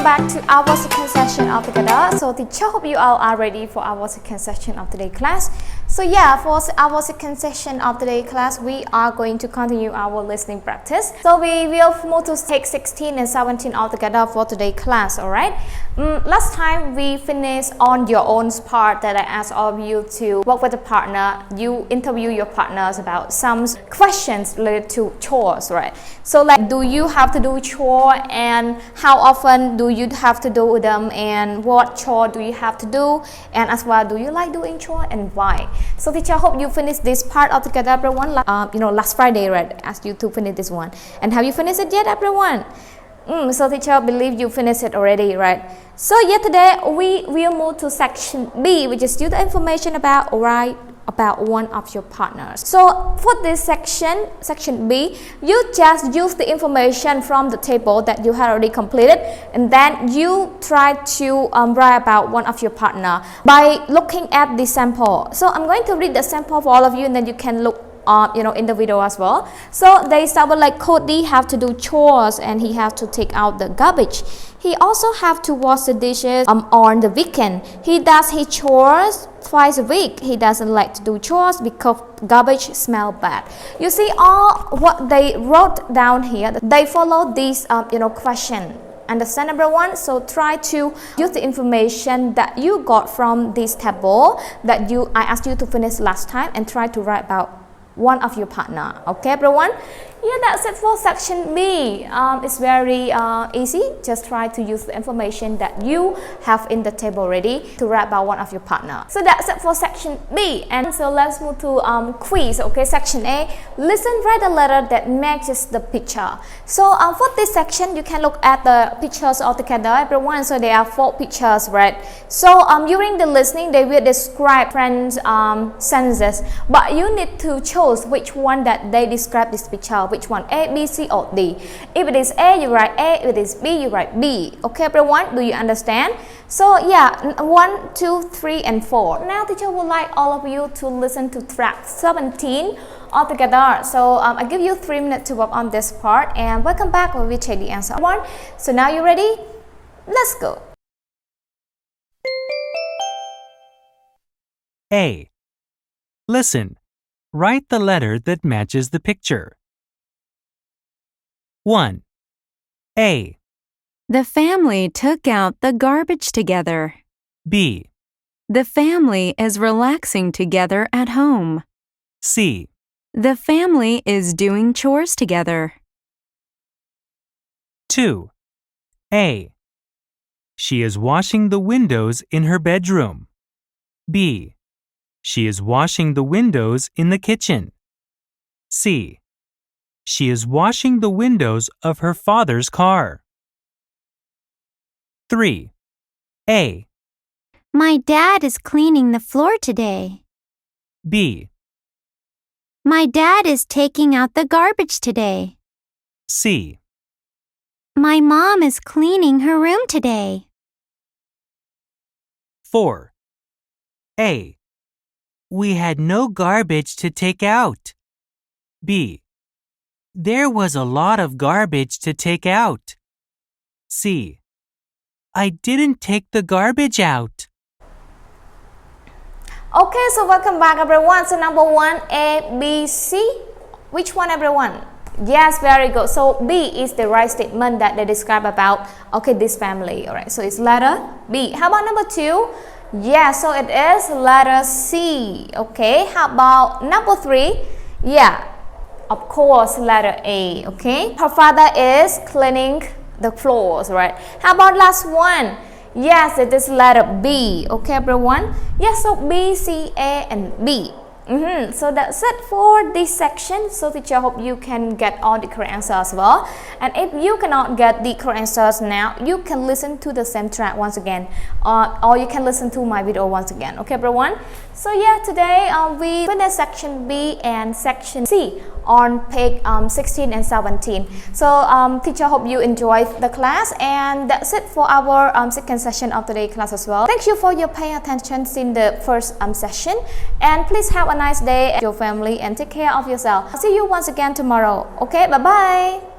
back to our second session of together. So teacher, hope you all are ready for our second session of today class. So yeah, for our second session of today class, we are going to continue our listening practice. So we will move to take 16 and 17 all together for today class, alright? Last time we finished on your own part that I asked all of you to work with a partner. You interview your partners about some questions related to chores, right? So like, do you have to do chore, and how often do you have to do them, and what chore do you have to do, and as well, do you like doing chore and why? So teacher, hope you finished this part altogether, everyone. Last Friday, right, I asked you to finish this one, and have you finished it yet, everyone? So teacher believe you finished it already, right? So yeah, today we will move to section B, which is the information about one of your partners. So for this section B, you just use the information from the table that you had already completed, and then you try to write about one of your partner by looking at the sample. So I'm going to read the sample for all of you, and then you can look in the video as well. So they start with like, Cody have to do chores and he have to take out the garbage. He also have to wash the dishes on the weekend. He does his chores twice a week. He doesn't like to do chores because garbage smell bad. You see all what they wrote down here, they follow this question. Understand, everyone? So try to use the information that you got from this table that I asked you to finish last time, and try to write about one of your partner. Okay, everyone? Yeah, that's it for section B. It's very easy. Just try to use the information that you have in the table already to write about one of your partner. So that's it for section B. And so let's move to quiz. Okay, section A. Listen, write a letter that matches the picture. So for this section, you can look at the pictures all together, everyone. So there are 4 pictures, right? So during the listening, they will describe different sentences, but you need to choose which one that they describe this picture. Which one? A, B, C, or D? If it is A, you write A. If it is B, you write B. Okay, everyone? Do you understand? So yeah, 1, 2, 3, and 4. Now teacher would like all of you to listen to track 17 all together. So I give you 3 minutes to work on this part, and welcome back when we check the answer. So now you ready? Let's go. A. Listen. Write the letter that matches the picture. 1. A. The family took out the garbage together. B. The family is relaxing together at home. C. The family is doing chores together. 2. A. She is washing the windows in her bedroom. B. She is washing the windows in the kitchen. C. She is washing the windows of her father's car. 3. A. My dad is cleaning the floor today. B. My dad is taking out the garbage today. C. My mom is cleaning her room today. 4. A. We had no garbage to take out. B. There was a lot of garbage to take out. C. I didn't take the garbage out. Okay, so welcome back, everyone. So number 1, A, B, C. Which one, everyone? Yes, very good. So B is the right statement that they describe about, this family. Alright, so it's letter B. How about number 2? Yeah, so it is letter C. Okay, how about number 3? Yeah, of course, letter A. Okay, her father is cleaning the floors, right? How about last one? Yes, it is letter B. Okay, everyone? Yes, so B, C, A, and B. So that's it for this section. So teacher hope you can get all the correct answers as well. And if you cannot get the correct answers now, you can listen to the same track once again, or you can listen to my video once again. Okay, everyone? So yeah, today we finished section B and section C on page 16 and 17. So teacher hope you enjoyed the class, and that's it for our second session of today's class as well. Thank you for your paying attention in the first session, and please have a nice day with your family and take care of yourself. See you once again tomorrow. Okay, bye bye.